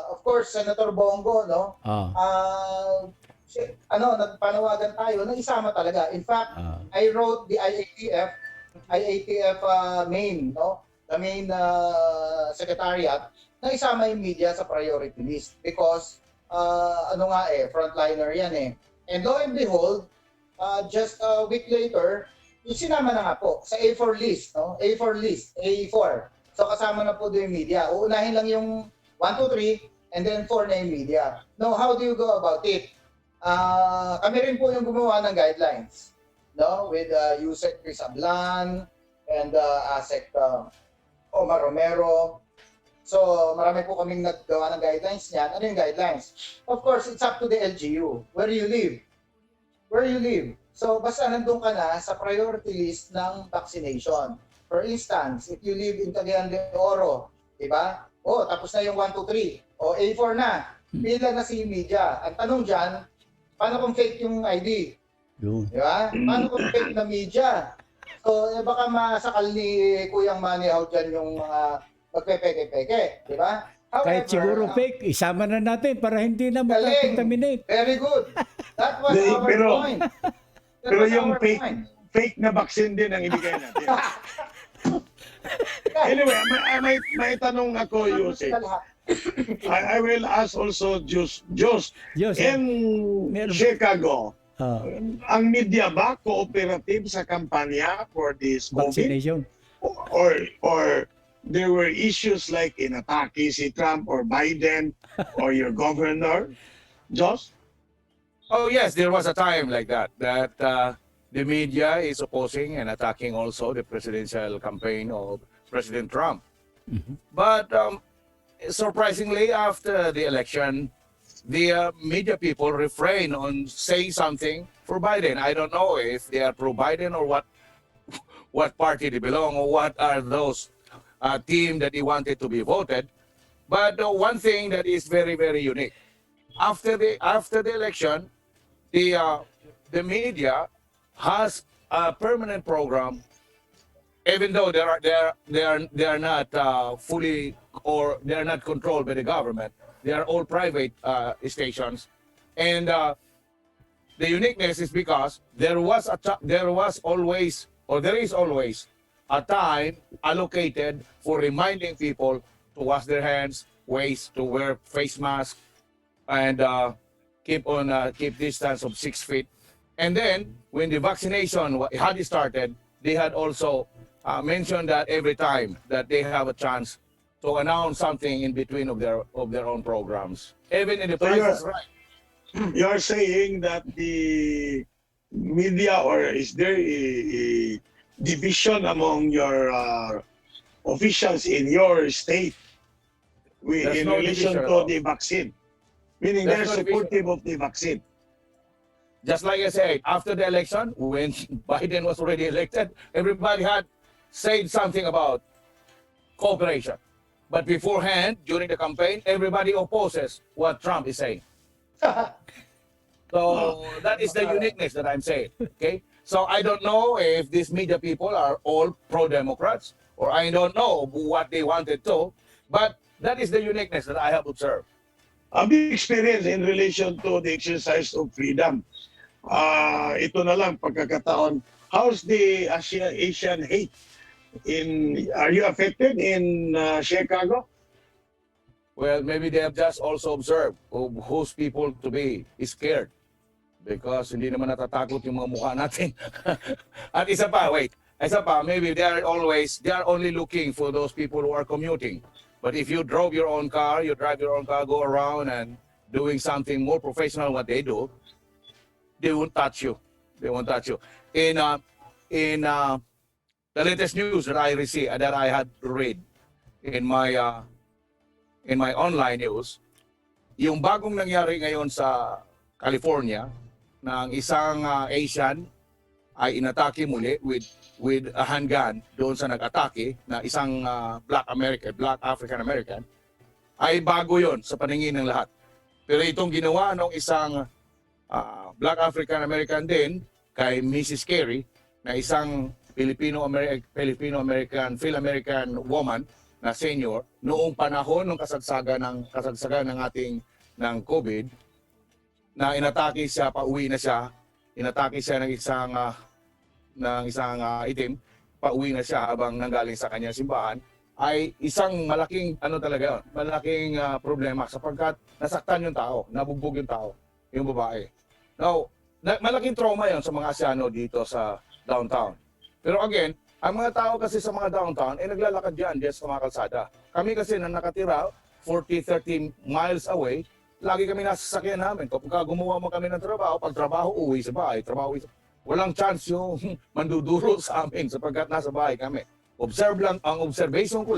of course, Senator Bongo, no? Nagpanawagan tayo na isama talaga. In fact, I wrote the IATF main, no? The main secretariat na isama yung media sa priority list because frontliner yan eh. And lo and behold, just a week later, sinama na nga po sa A4 list, no? A4 list, A4. So kasama na po doon yung media. Uunahin lang yung 1, 2, 3 and then 4 na yung media. Now, how do you go about it? Kami rin po yung gumawa ng guidelines, no? With USEC Chris Ablan and ASEC Omar Romero. So, marami po kaming naggawa ng guidelines niyan. Ano yung guidelines? Of course, it's up to the LGU. Where you live. So, basta nandun ka na sa priority list ng vaccination. For instance, if you live in Cagayan de Oro, di ba? Tapos na yung 1, 2, 3. A4 na. Pila na si media. Ang tanong dyan, paano kung fake yung ID? Di ba? Paano kung fake na media? So, baka masakal ni Kuyang Manny out dyan yung mga magpepeke-peke, di ba? Kahit siguro fake, isama na natin para hindi na makakontaminate. Very good. That was our point. Pero yung fake na vaccine din ang ibigay natin. Anyway, may tanong ako, Yusek. I will ask also Jos. In Chicago, ang media ba cooperative sa kampanya for this vaccination? Or there were issues like inatake si Trump or Biden or your governor? Jos? Oh yes, there was a time like that the media is opposing and attacking also the presidential campaign of President Trump. But surprisingly, after the election, the media people refrain on saying something for Biden. I don't know if they are pro-Biden or what party they belong or what are those team that he wanted to be voted. But one thing that is very, very unique, after the election, the media has a permanent program, even though they are not fully, or they are not controlled by the government. They are all private stations, and the uniqueness is because there is always a time allocated for reminding people to wash their hands, to wear face masks, and keep distance of 6 feet. And then when the vaccination had started, they had also mentioned that every time that they have a chance to announce something in between of their own programs, even in the So Price is Right. you're saying that the media, or is there a division among your officials in your state There's in no relation division at to all. the vaccine? Meaning There's they're no division. supportive of the vaccine. Just like I said, after the election, when Biden was already elected, everybody had said something about cooperation. But beforehand, during the campaign, everybody opposes what Trump is saying. So that is the uniqueness that I'm saying. Okay? So I don't know if these media people are all pro-Democrats, or I don't know what they wanted to, but that is the uniqueness that I have observed. Ang experience in relation to the exercise of freedom. Ito na lang pagkakataon. How's the Asian hate? Are you affected in Chicago? Well, maybe they have just also observed whose people to be scared, because hindi naman natatakot yung mga mukha natin. At isa pa, maybe they are only looking for those people who are commuting. But if you drive your own car, go around and doing something more professional what they do, they won't touch you. They won't touch you. In the latest news that I had read in my online news, yung bagong nangyari ngayon sa California, ng isang Asian ay inatake muli with a handgun doon sa nag-atake na isang Black African American, ay bago yon sa paningin ng lahat. Pero itong ginawa ng isang Black African American din kay Mrs. Carey, na isang Filipino-American woman na senior noong panahon ng kasagsagan ng ating COVID, na inatake siya, pauwi na siya, inatake siya ng isang itim, pauwi na siya habang nanggaling sa kanyang simbahan, ay isang malaking malaking problema, sapagkat nasaktan yung tao, nabugbog yung tao, yung babae. Now, malaking trauma yon sa mga Asyano dito sa downtown. Pero again, ang mga tao kasi sa mga downtown ay naglalakad diyan sa mga kalsada. Kami kasi na nakatira 40-30 miles away, lagi kami nasa sasakyan namin. Kapag gumawa mo kami ng trabaho, pag trabaho, uwi sa bahay, walang chance yung manduduro sa amin sapagkat nasa bahay kami. Observation ko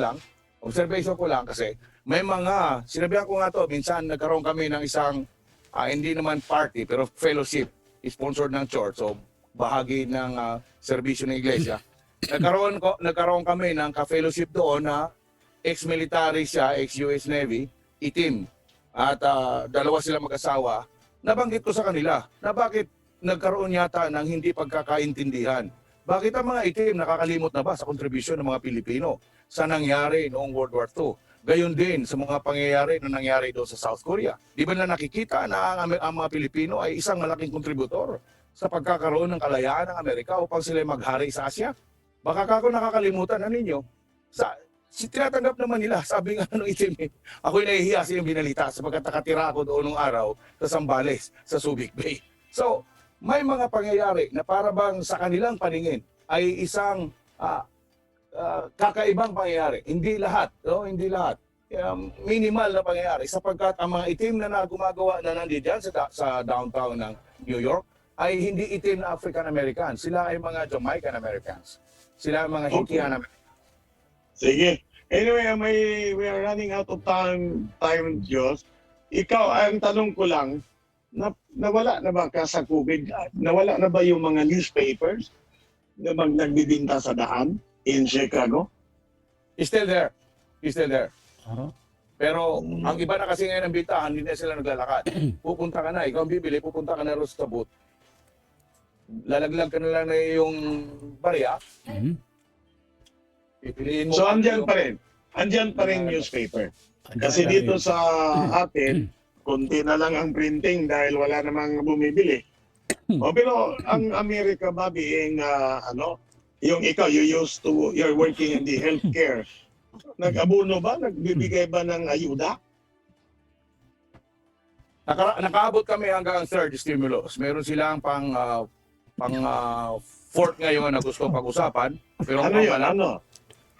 lang kasi may mga, sinabihan ko nga to, minsan nagkaroon kami ng isang, hindi naman party, pero fellowship, sponsored ng church, so bahagi ng serbisyo ng iglesia. Nagkaroon kami ng ka-fellowship doon na ex-military siya, ex-US Navy, itim. At dalawa sila mag-asawa. Nabanggit ko sa kanila na bakit nagkaroon yata ng hindi pagkakaintindihan. Bakit ang mga itim nakakalimot na ba sa kontribusyon ng mga Pilipino sa nangyari noong World War II? Gayon din sa mga pangyayari na nangyari doon sa South Korea. Di ba na nakikita na ang mga Pilipino ay isang malaking kontributor sa pagkakaroon ng kalayaan ng Amerika upang sila maghari sa Asya? Baka kako nakakalimutan na ninyo. Tinatanggap naman nila, sabi nga nung itim, ako'y nahihiya sa iyong binalita sapagkat nakatira ako doon nung araw sa Zambales, sa Subic Bay. So, may mga pangyayari na para bang sa kanilang paningin ay isang kakaibang pangyayari. Hindi lahat, hindi lahat. Minimal na pangyayari sapagkat ang mga itim na gumagawa na nandiyan sa downtown ng New York ay hindi itim na African Americans. Sila ay mga Jamaican Americans. Sila ay mga Haitian Americans. Sige. Anyway, we are running out of time, Diyos. ikaw, ang tanong ko lang, nawala na ba ka sa COVID? Nawala na ba yung mga newspapers na nagbibinta sa daan in Chicago? It's still there. It's still there. Uh-huh. Pero ang iba na kasi ngayon ang bintahan, hindi na sila naglalakad. Pupunta ka na, ikaw ang bibili, pupunta ka na rin sa booth. Lalaglag ka na lang na yung barya. Pipiliin mo. So andyan pa rin. Andyan pa rin newspaper. Kasi dito sa atin, konti na lang ang printing dahil wala namang bumibili. Pero ang Amerika ba being yung ikaw, you're working in the healthcare. Nag-abuno ba? Nagbibigay ba ng ayuda? Nakaabot kami hanggang third stimulus. Meron silang pang fourth ngayon na gusto pag-usapan. Pero Ano yun?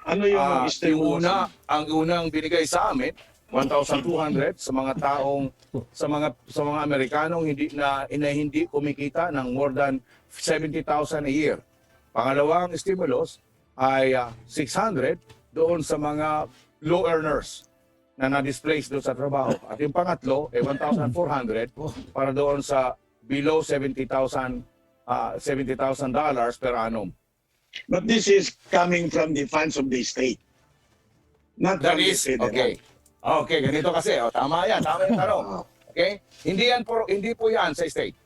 Ano yung stimulus? Ang unang binigay sa amin, 1,200 sa mga taong sa mga Amerikanong hindi kumikita ng more than 70,000 a year. Pangalawang stimulus ay 600 doon sa mga low earners na na-displace doon sa trabaho. At yung pangatlo ay 1,400 para doon sa below $70,000 per annum. But this is coming from the funds of the state. Not That from the is, federal. okay. Okay, ganito kasi. Tama yan. Tama yung tanong. Okay? Hindi po yan sa state.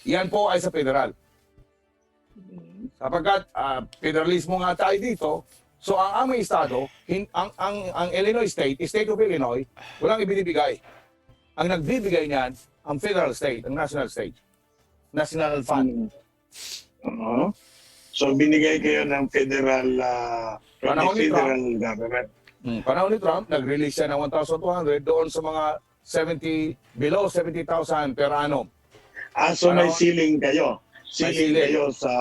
Yan po ay sa federal. Sapagkat federalismo nga tayo dito, so ang aming estado, ang Illinois State of Illinois, walang ibinibigay. Ang nagbibigay niyan, ang federal state, ang national state. National fund. So binigay kayo ng federal from the Panahon ni federal government. Panahon ni Trump, nag-release siya ng 1,200 doon sa mga below 70,000 per annum. So may ceiling kayo. Ceiling kayo sa...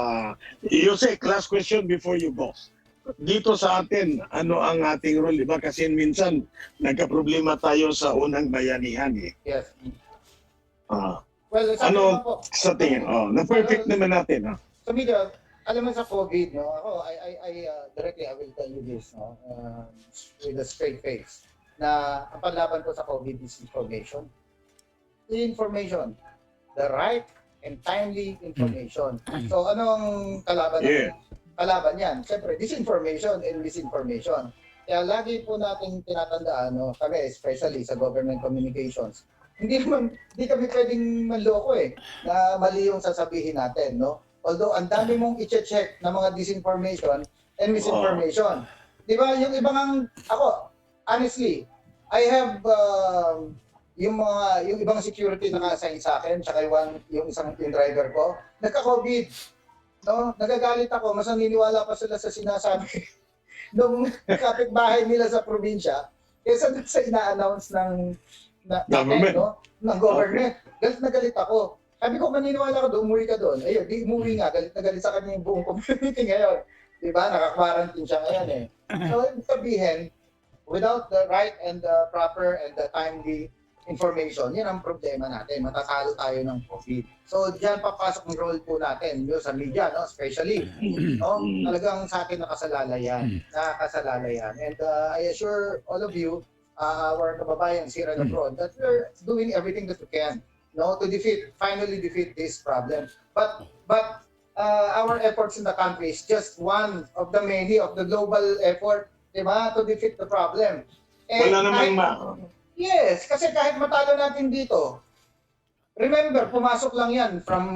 You say, last question before you go. Dito sa atin, ano ang ating role? Diba? Kasi minsan, nagka-problema tayo sa unang bayanihan eh. Yes. Well, sa Ano po, sa tingin? Na-perfect naman natin. sa media, alam mo sa COVID, no? Ako, directly, I will tell you this, no? With a straight face, na ang panlaban ko sa COVID is information. Information. The right and timely information. So, anong kalaban natin? Kalaban yan. Siyempre, disinformation and misinformation. Kaya lagi po natin tinatandaan, no? Kami, especially sa government communications, hindi kami pwedeng manloko na mali yung sasabihin natin, no? Although, ang dami mong i-check na mga disinformation and misinformation. Di ba? Yung ibang, ako, honestly, I have yung ibang security na naka-assign sa akin, tsaka yung driver ko, nagka-COVID. No? Nagagalit ako, mas naniniwala pa sila sa sinasabi nung kapitbahay nila sa probinsya kaysa sa ina-announce ng government. No? Ng government. Galit na galit ako. Sabi ko, maniniwala ka doon, umuwi ka doon. Ayun, di umuwi nga, galit na galit sa kanya yung buong community ngayon. Di ba? Naka-quarantine siya ngayon eh. So, ibig sabihin, without the right and the proper and the timely information, yan ang problema natin. Matatalo tayo ng COVID. So, diyan papasok ang role po natin, yung sa media, no? Especially. No? Talagang sa akin nakasalalayan. Nakasalalayan. And I assure all of you, our kababayans here and abroad, that we're doing everything that we can, no, to finally defeat this problem. But our efforts in the country is just one of the many of the global effort, di ba, to defeat the problem. And wala namang yes, kasi kahit matalo natin dito, remember, pumasok lang yan from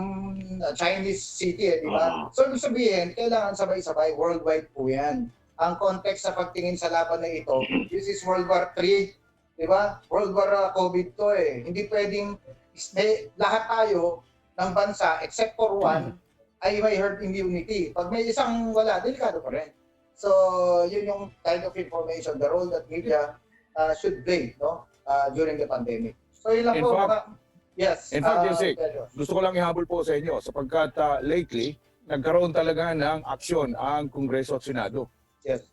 Chinese city, di ba? So, ibig sabihin, kailangan sabay-sabay, worldwide po yan. Ang context sa pagtingin sa laban na ito, this is World War III, di ba? World War COVID to eh. Hindi pwedeng lahat tayo ng bansa, except for one, ay may herd immunity. Pag may isang wala, delikado pa rin. So, yun yung kind of information, the role that media should play, no? During the pandemic. So, yun lang po. Yes. In fact, gusto ko lang ihabol po sa inyo sapagkat lately, nagkaroon talaga ng aksyon ang Kongreso at Senado. Yes.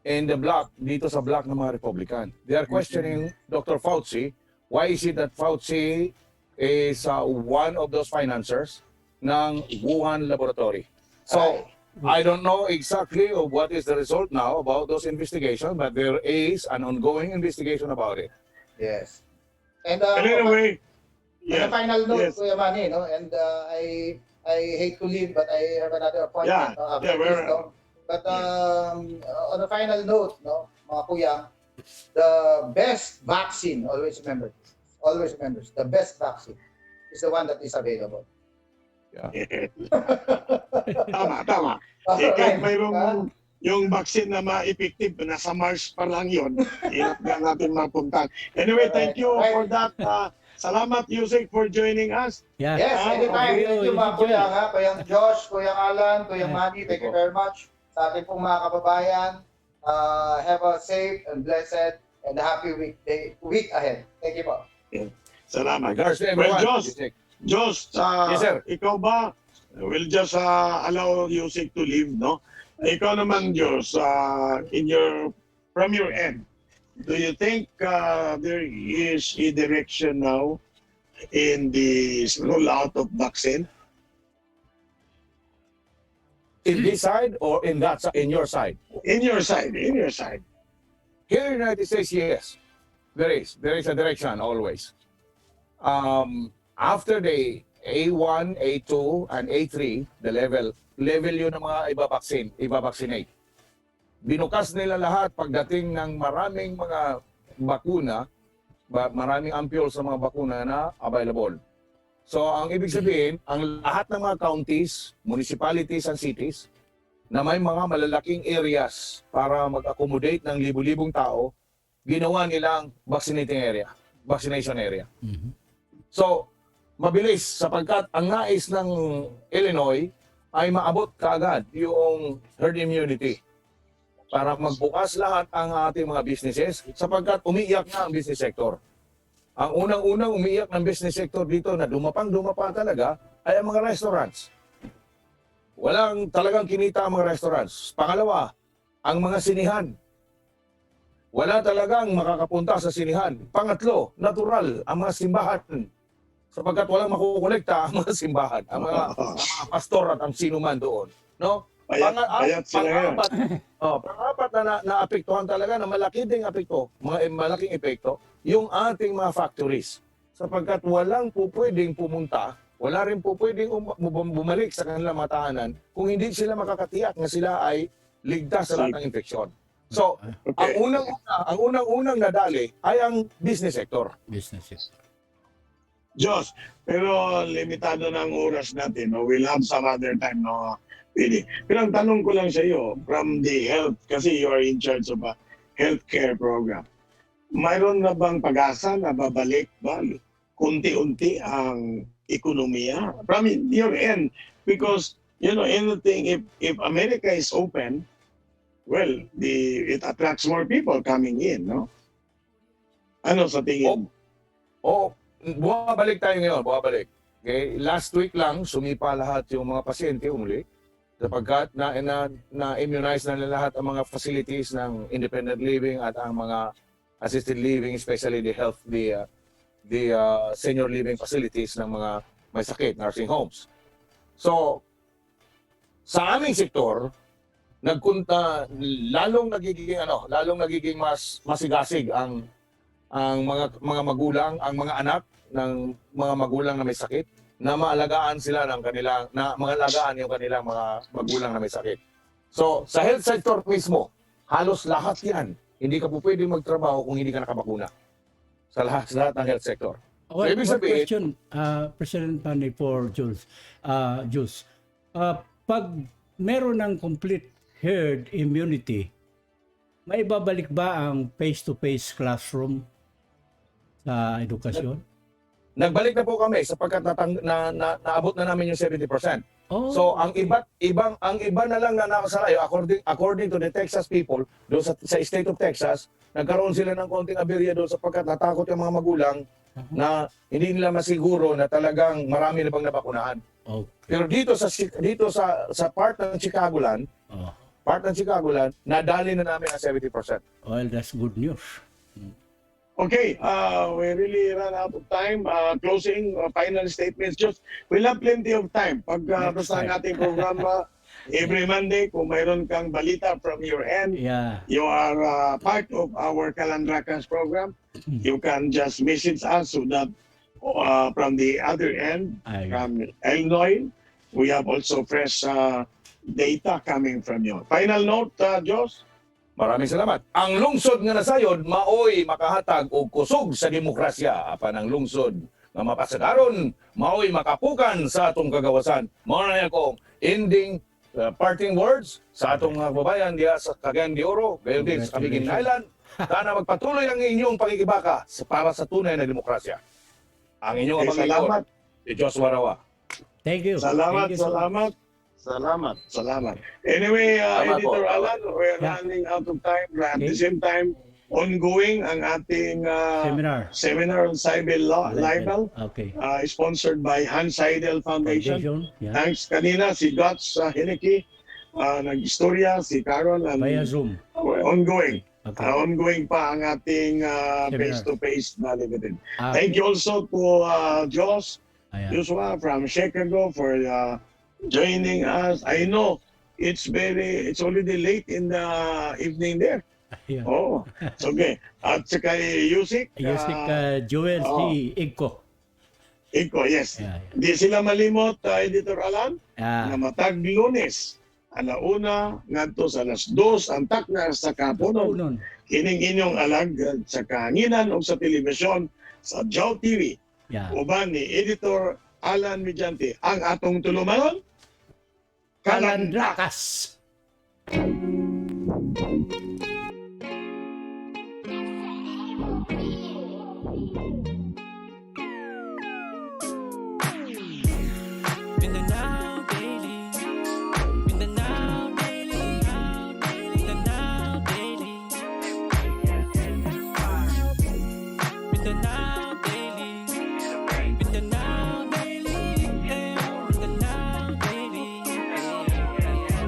In the block, dito sa block ng mga Republican. They are questioning Dr. Fauci. Why is it that Fauci is one of those financiers ng Wuhan laboratory? So, I don't know exactly what is the result now about those investigations, but there is an ongoing investigation about it. Yes. And anyway, on a yes, final note, yes. Kuya Manny, no, and I hate to leave, but I have another appointment, Yeah, no, after yeah, this, no. But on a final note, no, mga kuya, the best vaccine, always remember, the best vaccine is the one that is available. Tama, tama. Kahit mayroong yung vaccine na ma-effective, nasa Mars pa lang yun, hirap nga natin mapuntahan. Anyway, thank you for that. Salamat, Yusek, for joining us. Yeah. Yes, anytime. Thank you, mga kuya, ha? Kuyang Josh, Kuyang Alan, Kuyang Manny, thank you very much. Sa ating pong mga kababayan, have a safe and blessed and happy week ahead. Thank you po. Salamat. Regards to Well, everyone. Josh, Yes, sir. ikaw ba, we'll just allow Yusek to leave, no? Ikaw naman, Josh, from your end, do you think there is a direction now in the rollout of vaccine? In this side or in that side, in your side? In your side. Here in the United States, yes. There is a direction always. After the A1, A2, and A3, the level yun ng mga ibabaksinate. Binukas nila lahat pagdating ng maraming mga bakuna, maraming ampule sa mga bakuna na available. So, ang ibig sabihin, ang lahat ng mga counties, municipalities, and cities na may mga malalaking areas para mag-accommodate ng libu-libong tao, ginawa nilang vaccination area. So, mabilis sapagkat ang nais ng Illinois ay maabot kaagad yung herd immunity para magbukas lahat ang ating mga businesses sapagkat umiiyak na ang business sector. Ang unang-unang umiiyak ng business sector dito na dumapa talaga ay ang mga restaurants. Walang talagang kinita ang mga restaurants. Pangalawa, ang mga sinihan. Wala talagang makakapunta sa sinihan. Pangatlo, natural, ang mga simbahan. Sapagkat walang makukolekta ang mga simbahan, ang mga pastor at ang sino man doon. No? Payat sila yan. Pang-apat na naapektuhan talaga na malaking epekto, yung ating mga factories. Sapagkat walang pwedeng pumunta, wala rin pwedeng bumalik sa kanilang mga tahanan kung hindi sila makakatiyak na sila ay ligtas sa lahat ng infeksyon. So, ang unang-unang nadali ay ang business sector. Diyos, pero limitado na ang oras natin. No? We'll have some other time. No? Really. Pero ang tanong ko lang sa iyo, from the health, kasi you are in charge of a healthcare program, mayroon na bang pag-asa na babalik ba kunti-unti ang ekonomiya? From your end, because, anything, if America is open, well, it attracts more people coming in, no? Ano sa tingin? Bumabalik tayo ngayon, Okay? Last week lang, sumipa lahat yung mga pasyente umuli sapagkat na-immunize na lahat ang mga facilities ng independent living at ang mga assisted living, especially the senior living facilities ng mga may sakit, nursing homes. So, sa aming sektor, lalong nagiging mas masigasig ang mga magulang, ang mga anak ng mga magulang na may sakit na maalagaan yung kanilang mga magulang na may sakit. So, sa health sector mismo, halos lahat yan. Hindi ka po pwedeng magtrabaho kung hindi ka nakabakuna. Sa lahat ng health sector. So, ibig sabihin, question, President Manny, for Jules. Pag meron ng complete herd immunity, may babalik ba ang face-to-face classroom sa edukasyon? Nagbalik na po kami sapagkat naabot na namin yung 70%. So ang iba na lang na nakasalayo according to the Texas people doon sa state of Texas, nagkaroon sila ng konting aberya doon sapagkat natakot yung mga magulang na hindi nila masiguro na talagang marami na bang nabakunahan. Pero dito sa part ng Chicagoland, nadali na namin ang 70%. Well, that's good news. Okay, we really ran out of time. Closing, final statements. Just, we'll have plenty of time. Pag basta ang ating program, Every Monday, kung mayroon kang balita from your end, Yeah. you are part of our Kalandrakas program. You can just message us so that from the other end, from Illinois, we have also fresh data coming from you. Final note, Josh? Maraming salamat. Ang lungsod nga nasayod, maoy makahatag og kusog sa demokrasya. Apan ang lungsod nga mapasagaron, maoy makapukan sa atong kagawasan. Mao na akong ending parting words sa atong mga kababayan diya sa Cagayan de Oro, gayon din sa Camiguin Island. Sana magpatuloy ang inyong pakikibaka para sa tunay na demokrasya. Ang inyong Salamat. si Joshua Rawa. Thank you. Salamat, Thank you so much. salamat. Salamat. Salamat. Anyway, Salamat Editor po. Alan, we're Yeah. running out of time. At the Okay. same time, ongoing ang ating seminar on cyber libel, Okay. sponsored by Hans Seidel Foundation. Yeah. Thanks kanina si Dots Hineki, nag-istorya, si Carol, and Via Zoom. ongoing. Okay. Ongoing pa ang ating Seminar. face-to-face na limited. Ah, Thank you also to Josh Ayan. Joshua from Chicago for joining us. I know it's already late in the evening there. Ayan. Oh, it's okay. At saka Yusik. Yusik Joel si Igko. Iko, yes. Yeah, Di sila malimot, Editor Alan, yeah. na matag Lunes, alauna, ngadto sa alas 2, ang takna sa kapunon. Punon. Kining inyong alagad sa kahanginan o sa telebisyon sa Jow TV. Yeah. Uban ni Editor Alan Midyante. Ang atong tulumanon, Kalandrakas. Mindanao Daily. Mindanao Daily. Mindanao Daily. Mindanao